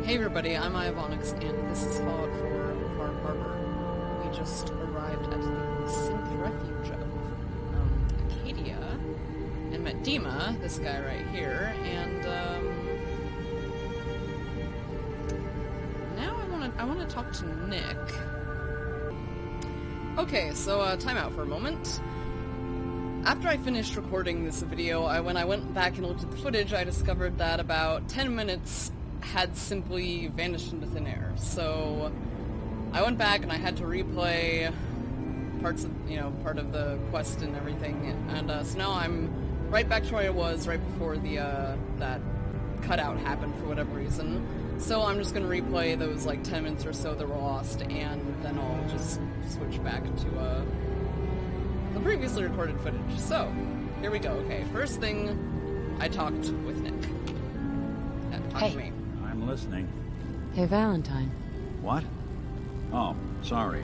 Hey everybody, I'm Iavonix, and this is Fallout 4 Far Harbor. We just arrived at the synth refuge of Acadia, and met Dima, this guy right here, and now I want to talk to Nick. Okay, so time out for a moment. After I finished recording this video, when I went back and looked at the footage, I discovered that about 10 minutes had simply vanished into thin air. So I went back and I had to replay parts of, part of the quest and everything, and so now I'm right back to where I was right before the that cutout happened for whatever reason. So I'm just gonna replay those like 10 minutes or so that were lost, and then I'll just switch back to the previously recorded footage. So here we go. Okay, first thing, I talked with Nick. Talk to me. I'm listening. Hey, Valentine. What? Oh, sorry.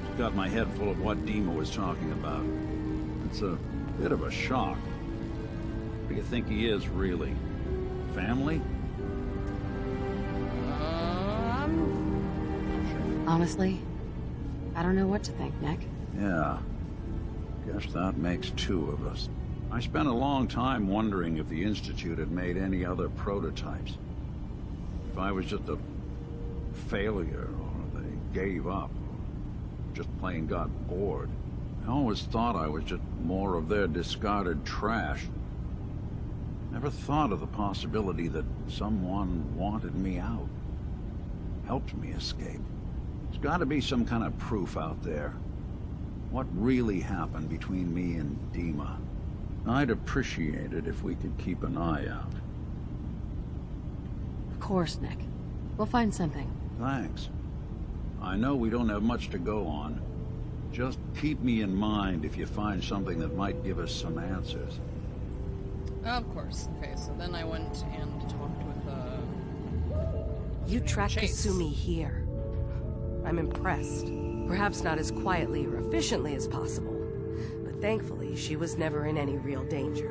Just got my head full of what Dima was talking about. It's a bit of a shock. What do you think he is, really? Family? Honestly, I don't know what to think, Nick. Yeah. Guess that makes two of us. I spent a long time wondering if the Institute had made any other prototypes. If I was just a failure, or they gave up, or just plain got bored. I always thought I was just more of their discarded trash. Never thought of the possibility that someone wanted me out. Helped me escape. There's got to be some kind of proof out there. What really happened between me and Dima? I'd appreciate it if we could keep an eye out. Of course, Nick. We'll find something. Thanks. I know we don't have much to go on. Just keep me in mind if you find something that might give us some answers. Of course. Okay, so then I went and talked with, You tracked Chase. Kasumi here. I'm impressed. Perhaps not as quietly or efficiently as possible, but thankfully she was never in any real danger.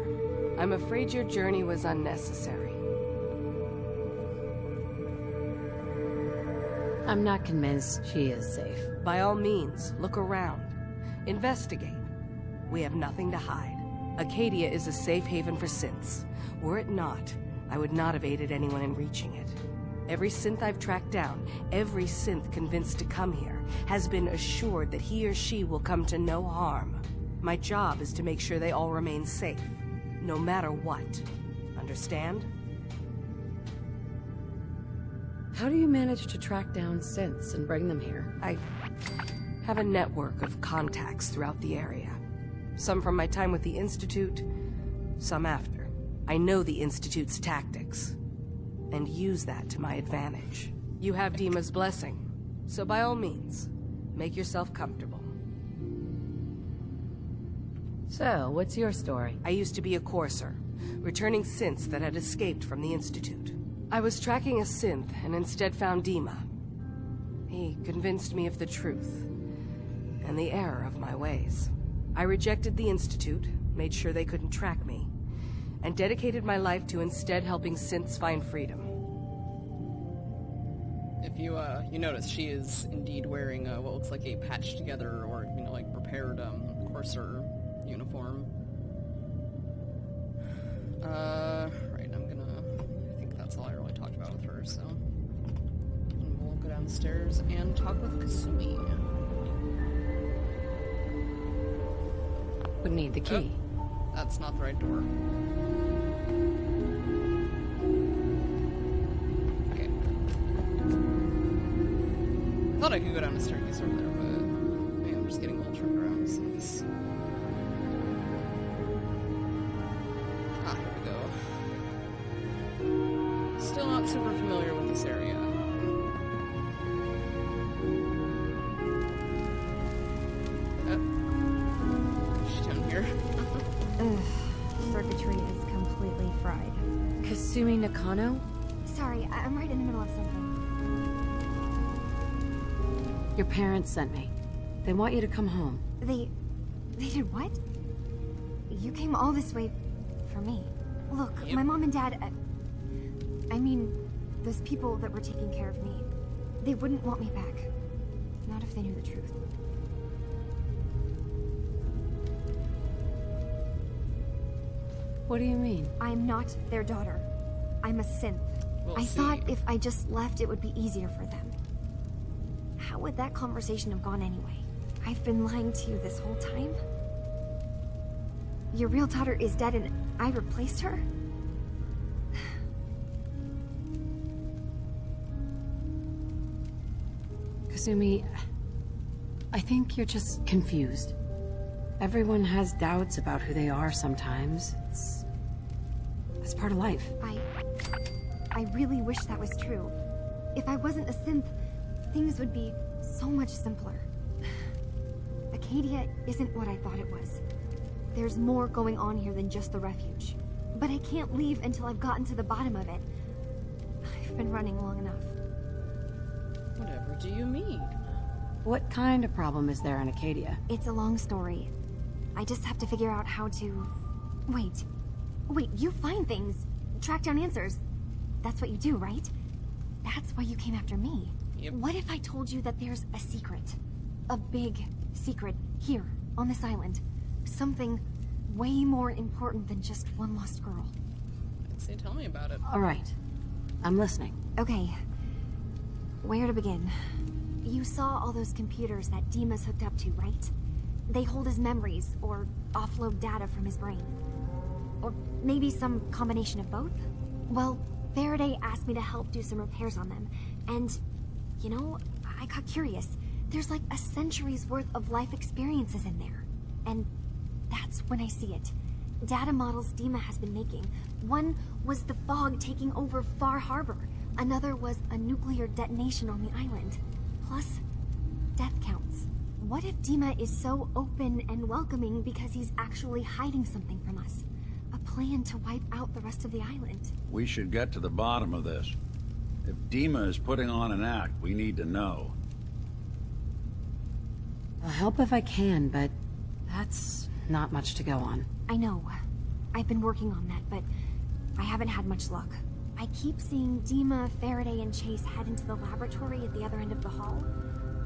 I'm afraid your journey was unnecessary. I'm not convinced she is safe. By all means, look around. Investigate. We have nothing to hide. Acadia is a safe haven for synths. Were it not, I would not have aided anyone in reaching it. Every synth I've tracked down, every synth convinced to come here, has been assured that he or she will come to no harm. My job is to make sure they all remain safe, no matter what. Understand? How do you manage to track down synths and bring them here? I have a network of contacts throughout the area. Some from my time with the Institute, some after. I know the Institute's tactics, and use that to my advantage. You have Dima's blessing, so by all means, make yourself comfortable. So, what's your story? I used to be a courser, returning synths that had escaped from the Institute. I was tracking a synth and instead found Dima. He convinced me of the truth and the error of my ways. I rejected the Institute, made sure they couldn't track me, and dedicated my life to instead helping synths find freedom. if you notice, she is indeed wearing what looks like a patched together or, like prepared, courser uniform. Right, I think that's all I really talked about with her, so. And we'll go downstairs and talk with Kasumi. Would need the key. Oh, that's not the right door. Okay. I thought I could go down the staircase over there, but maybe I'm just getting a little turned around since... Ah, here we go. Still not super familiar with this area. She's down here. Ugh, circuitry is completely fried. Kasumi Nakano? Sorry, I'm right in the middle of something. Your parents sent me. They want you to come home. They did what? You came all this way for me. Look, Yep. my mom and dad, I mean, those people that were taking care of me, they wouldn't want me back. Not if they knew the truth. What do you mean? I'm not their daughter. I'm a synth. We'll I see. thought if I just left, it would be easier for them. How would that conversation have gone anyway? I've been lying to you this whole time? Your real daughter is dead and I replaced her? Kasumi, I think you're just confused. Everyone has doubts about who they are sometimes. It's part of life. I really wish that was true. If I wasn't a synth, things would be so much simpler. Acadia isn't what I thought it was. There's more going on here than just the refuge. But I can't leave until I've gotten to the bottom of it. I've been running long enough. Whatever do you mean? What kind of problem is there in Acadia? It's a long story. I just have to figure out how to... Wait, you find things, track down answers. That's what you do, right? That's why you came after me. Yep. What if I told you that there's a secret? A big secret here, on this island. Something way more important than just one lost girl. I'd say tell me about it. All right. I'm listening. Okay. Where to begin? You saw all those computers that Dima's hooked up to, right? They hold his memories, or offload data from his brain. Or maybe some combination of both? Well, Faraday asked me to help do some repairs on them, and, you know, I got curious. There's like a century's worth of life experiences in there. And that's when I see it. Data models Dima has been making. One was the fog taking over Far Harbor. Another was a nuclear detonation on the island. Plus, death counts. What if Dima is so open and welcoming because he's actually hiding something from us? A plan to wipe out the rest of the island. We should get to the bottom of this. If Dima is putting on an act, we need to know. I'll help if I can, but that's not much to go on. I know. I've been working on that, but I haven't had much luck. I keep seeing Dima, Faraday, and Chase head into the laboratory at the other end of the hall.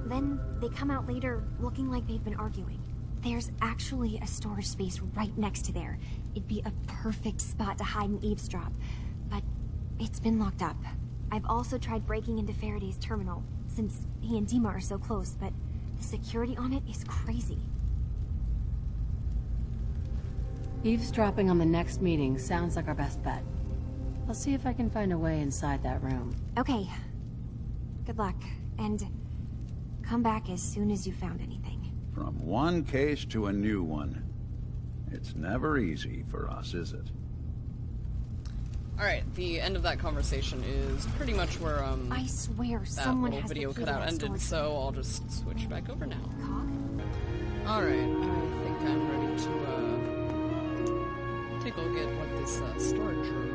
Then they come out later looking like they've been arguing. There's actually a storage space right next to there. It'd be a perfect spot to hide and eavesdrop, but it's been locked up. I've also tried breaking into Faraday's terminal, since he and Dima are so close, but the security on it is crazy. Eavesdropping on the next meeting sounds like our best bet. I'll see if I can find a way inside that room. Okay. Good luck, and come back as soon as you found anything. From one case to a new one. It's never easy for us, is it? Alright, the end of that conversation is pretty much where, I swear that someone little has video the key to cutout that ended, storage so I'll just switch back over now. Cog? Alright, I think I'm ready to, take a look at what this, storage room...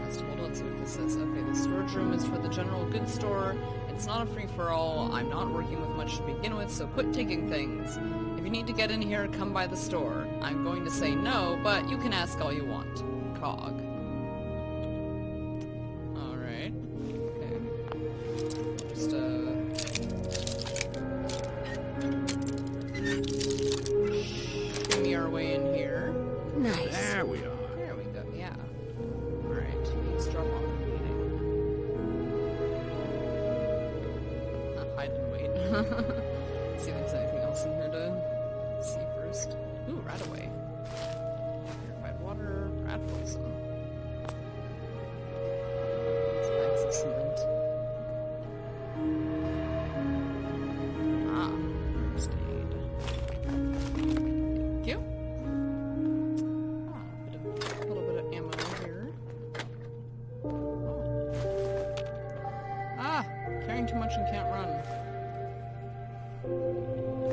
Hold on, let's see what this says. Okay, the storage room is for the general goods store. It's not a free-for-all. I'm not working with much to begin with, so quit taking things. If you need to get in here, come by the store. I'm going to say no, but you can ask all you want. Cog. Alright. Okay. Just, shimmy our way in here. Nice. There we are. There we go, yeah. Alright, eavesdrop on the meeting. Hide and wait. See if there's anything else in here to see first. Ooh, Radaway. Purified water, rat poison. Bags of cement. Ah, first aid. Thank you. Ah, a little bit of ammo here. Oh. Ah, carrying too much and can't run.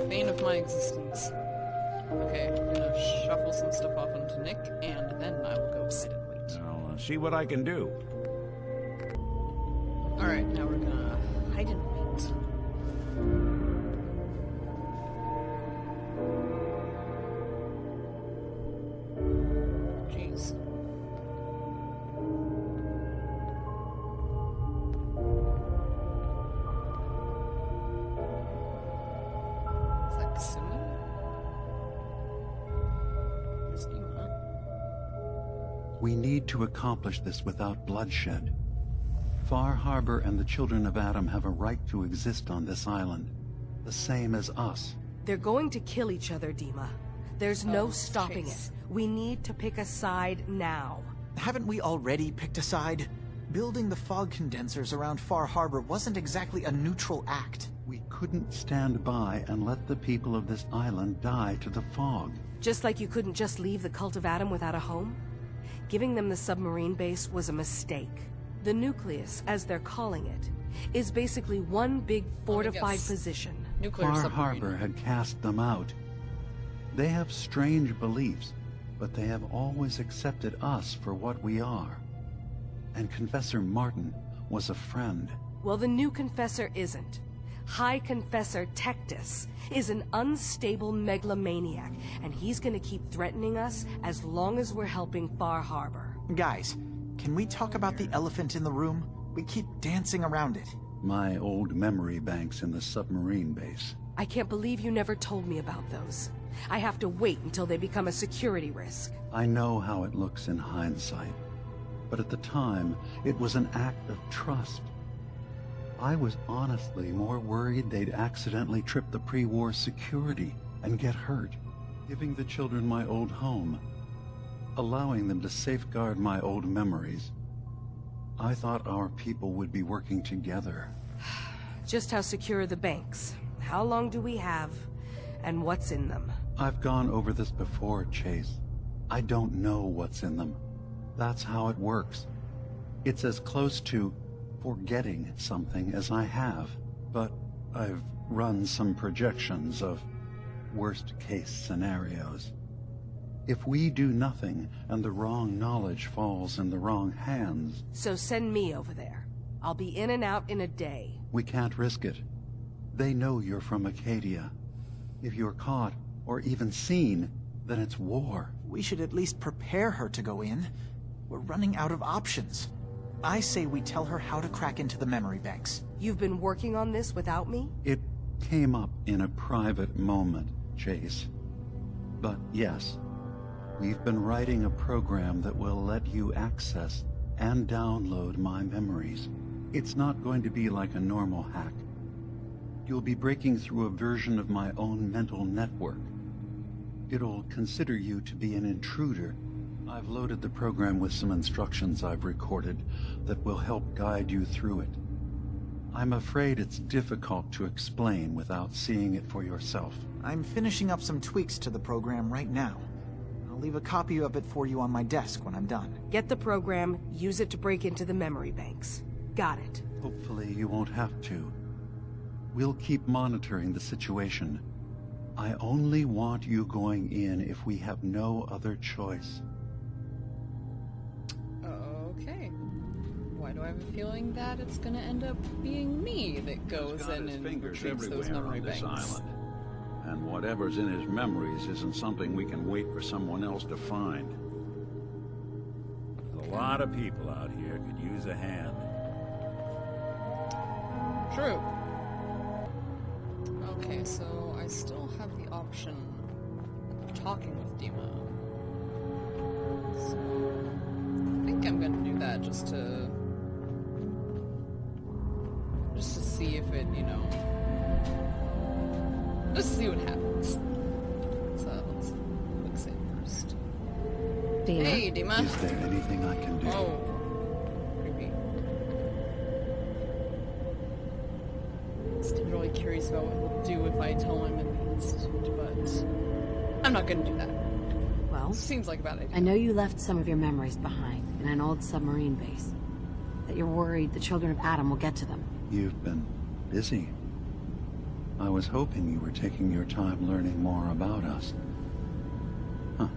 Bane of my existence. Okay, I'm gonna shuffle some stuff off onto Nick, and then I will go hide and wait. I'll see what I can do. Alright, now we're gonna hide and wait. Jeez. We need to accomplish this without bloodshed. Far Harbor and the children of Adam have a right to exist on this island, the same as us. They're going to kill each other, Dima. There's no stopping Chase. it. We need to pick a side now. Haven't we already picked a side? Building the fog condensers around Far Harbor wasn't exactly a neutral act. We couldn't stand by and let the people of this island die to the fog. Just like you couldn't just leave the Cult of Adam without a home? Giving them the submarine base was a mistake. The nucleus, as they're calling it, is basically one big fortified position. Nuclear Far submarine. Harbor had cast them out. They have strange beliefs, but they have always accepted us for what we are. And Confessor Martin was a friend. Well, the new Confessor isn't. High Confessor Tectus is an unstable megalomaniac, and he's gonna keep threatening us as long as we're helping Far Harbor. Guys, can we talk about the elephant in the room? We keep dancing around it. My old memory banks in the submarine base. I can't believe you never told me about those. I have to wait until they become a security risk. I know how it looks in hindsight, but at the time, it was an act of trust. I was honestly more worried they'd accidentally trip the pre-war security and get hurt. Giving the children my old home, allowing them to safeguard my old memories. I thought our people would be working together. Just how secure are the banks? How long do we have? And what's in them? I've gone over this before, Chase. I don't know what's in them. That's how it works. It's as close to forgetting something as I have, but I've run some projections of worst-case scenarios. If we do nothing and the wrong knowledge falls in the wrong hands... So send me over there. I'll be in and out in a day. We can't risk it. They know you're from Acadia. If you're caught, or even seen, then it's war. We should at least prepare her to go in. We're running out of options. I say we tell her how to crack into the memory banks. You've been working on this without me? It came up in a private moment, Chase. But yes, we've been writing a program that will let you access and download my memories. It's not going to be like a normal hack. You'll be breaking through a version of my own mental network. It'll consider you to be an intruder. I've loaded the program with some instructions I've recorded that will help guide you through it. I'm afraid it's difficult to explain without seeing it for yourself. I'm finishing up some tweaks to the program right now. I'll leave a copy of it for you on my desk when I'm done. Get the program, use it to break into the memory banks. Got it. Hopefully you won't have to. We'll keep monitoring the situation. I only want you going in if we have no other choice. Okay. Why do I have a feeling that it's gonna end up being me that goes He's got in his and fingers retrieves those everywhere memory on this banks? island. And whatever's in his memories isn't something we can wait for someone else to find. There's a lot of people out here could use a hand. True. Okay, so I still have the option of talking with Dima. So I think I'm gonna do that just to see if it, you know, just to see what happens. Let's click save first. Dina? Hey, Dima. Is there anything I can do? Oh, creepy. Still really curious about what he'll do if I tell him in the Institute, but I'm not gonna do that. Well, Seems like a bad idea. I know you left some of your memories behind in an old submarine base. That you're worried the children of Adam will get to them. You've been busy. I was hoping you were taking your time learning more about us. Huh.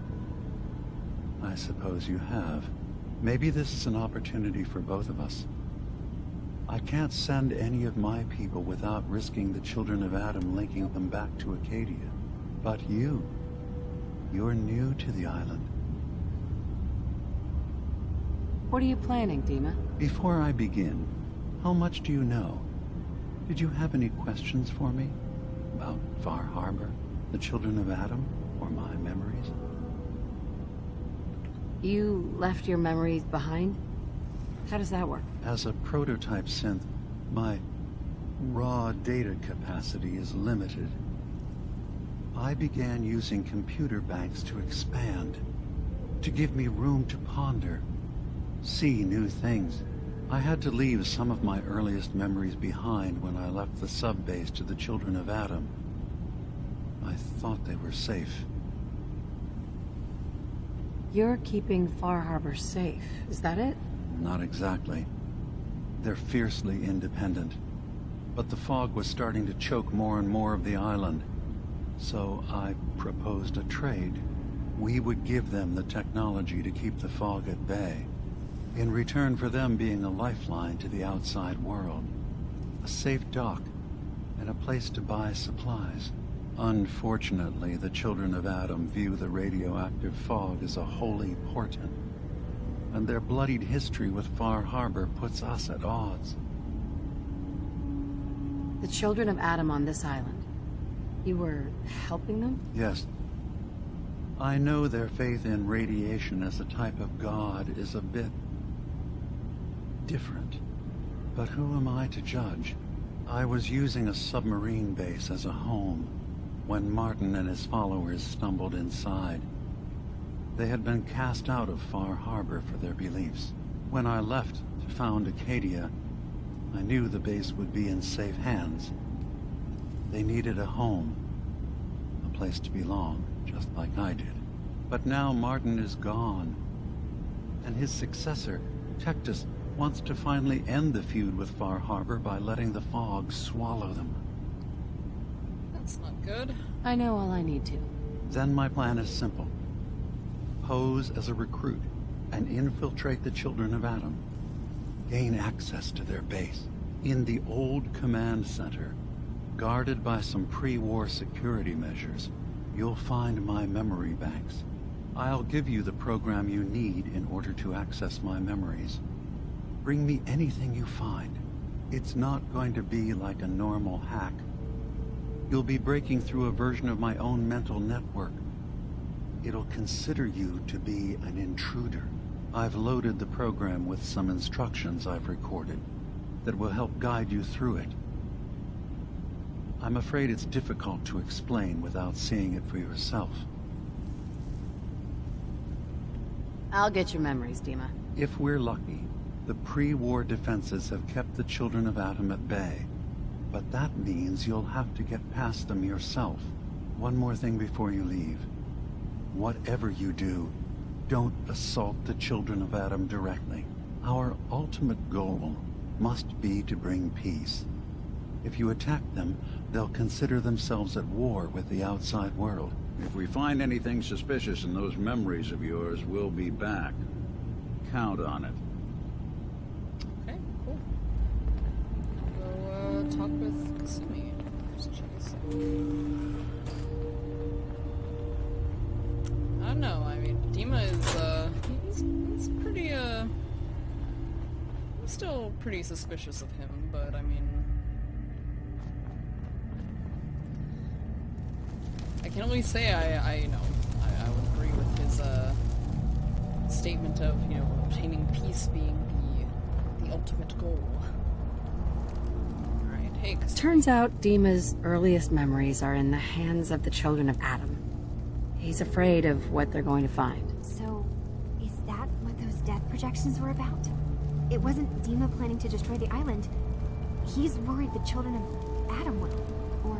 I suppose you have. Maybe this is an opportunity for both of us. I can't send any of my people without risking the children of Adam linking them back to Acadia. But you're new to the island. What are you planning, Dima? Before I begin, how much do you know? Did you have any questions for me? About Far Harbor, the children of Adam, or my memories? You left your memories behind? How does that work? As a prototype synth, my raw data capacity is limited. I began using computer banks to expand, to give me room to ponder, see new things. I had to leave some of my earliest memories behind when I left the sub-base to the Children of Adam. I thought they were safe. You're keeping Far Harbor safe, is that it? Not exactly. They're fiercely independent. But the fog was starting to choke more and more of the island. So I proposed a trade. We would give them the technology to keep the fog at bay, in return for them being a lifeline to the outside world. A safe dock, and a place to buy supplies. Unfortunately, the Children of Adam view the radioactive fog as a holy portent, and their bloodied history with Far Harbor puts us at odds. The Children of Adam on this island. You were helping them? Yes. I know their faith in radiation as a type of god is a bit different. But who am I to judge? I was using a submarine base as a home when Martin and his followers stumbled inside. They had been cast out of Far Harbor for their beliefs. When I left to found Acadia, I knew the base would be in safe hands. They needed a home, a place to belong, just like I did. But now Martin is gone, and his successor, Tectus, wants to finally end the feud with Far Harbor by letting the fog swallow them. That's not good. I know all I need to. Then my plan is simple. Pose as a recruit and infiltrate the Children of Adam. Gain access to their base in the old command center. Guarded by some pre-war security measures, you'll find my memory banks. I'll give you the program you need in order to access my memories. Bring me anything you find. It's not going to be like a normal hack. You'll be breaking through a version of my own mental network. It'll consider you to be an intruder. I've loaded the program with some instructions I've recorded that will help guide you through it. I'm afraid it's difficult to explain without seeing it for yourself. I'll get your memories, Dima. If we're lucky, the pre-war defenses have kept the Children of Adam at bay. But that means you'll have to get past them yourself. One more thing before you leave. Whatever you do, don't assault the Children of Adam directly. Our ultimate goal must be to bring peace. If you attack them, they'll consider themselves at war with the outside world. If we find anything suspicious in those memories of yours, we'll be back. Count on it. Okay, cool. Go talk with Sumi. I don't know, I mean, Dima is, he's pretty, I'm still pretty suspicious of him, but I mean, I can only say I would agree with his, statement of, you know, obtaining peace being the ultimate goal. Alright, hey, Turns out Dima's earliest memories are in the hands of the Children of Adam. He's afraid of what they're going to find. So, is that what those death projections were about? It wasn't Dima planning to destroy the island. He's worried the Children of Adam will. Or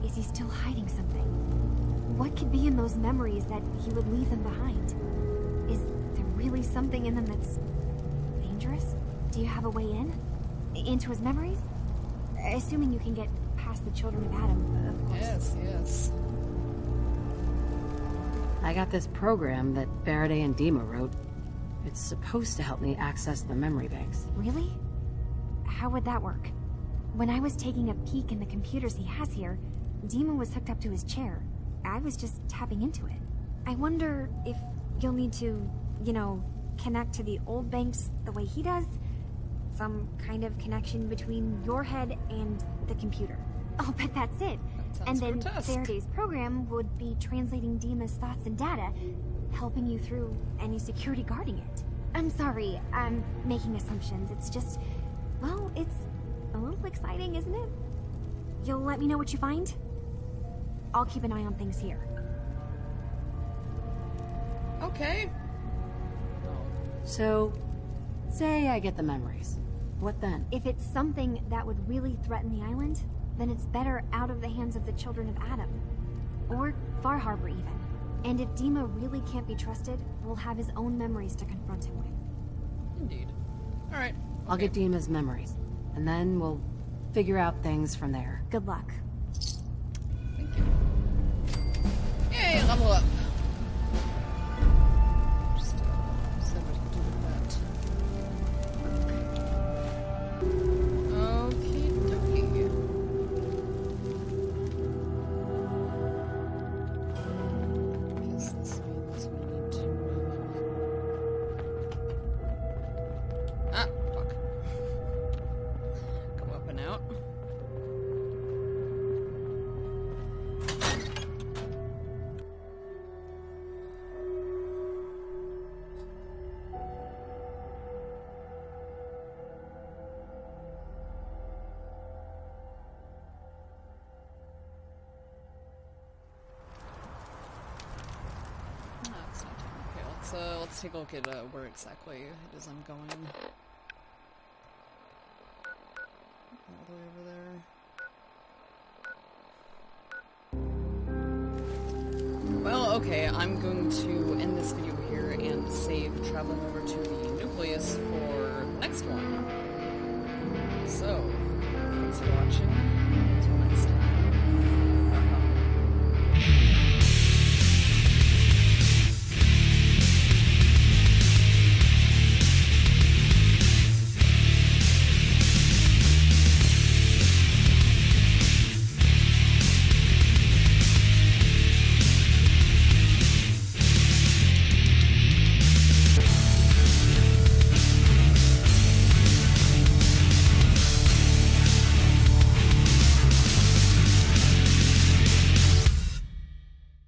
is he still hiding something? What could be in those memories that he would leave them behind? Is there really something in them that's dangerous? Do you have a way in? Into his memories? Assuming you can get past the Children of Adam, of course. yes, yes. I got this program that Faraday and Dima wrote. It's supposed to help me access the memory banks. Really? How would that work? When I was taking a peek in the computers he has here, Dima was hooked up to his chair. I was just tapping into it. I wonder if you'll need to, you know, connect to the old banks the way he does? Some kind of connection between your head and the computer. I'll bet that's it. That sounds And then grotesque. Faraday's program would be translating Dima's thoughts and data, helping you through any security guarding it. I'm sorry, I'm making assumptions. It's just, well, it's a little exciting, isn't it? You'll let me know what you find? I'll keep an eye on things here. Okay. So, say I get the memories. What then? If it's something that would really threaten the island, then it's better out of the hands of the children of Adam. Or Far Harbor, even. And if Dima really can't be trusted, we'll have his own memories to confront him with. Indeed. Alright. I'll get Dima's memories, and then we'll figure out things from there. Good luck. Thank you. Yay, level up. Just see what I can do with that. Okie dokie. Guess this means we need to fuck. Go up and out. No, it's not time. Okay, let's take a look at where exactly it is I'm going. All the way over there. Well, okay, I'm going to end this video here and save traveling over to the nucleus for the next one. So, thanks for watching.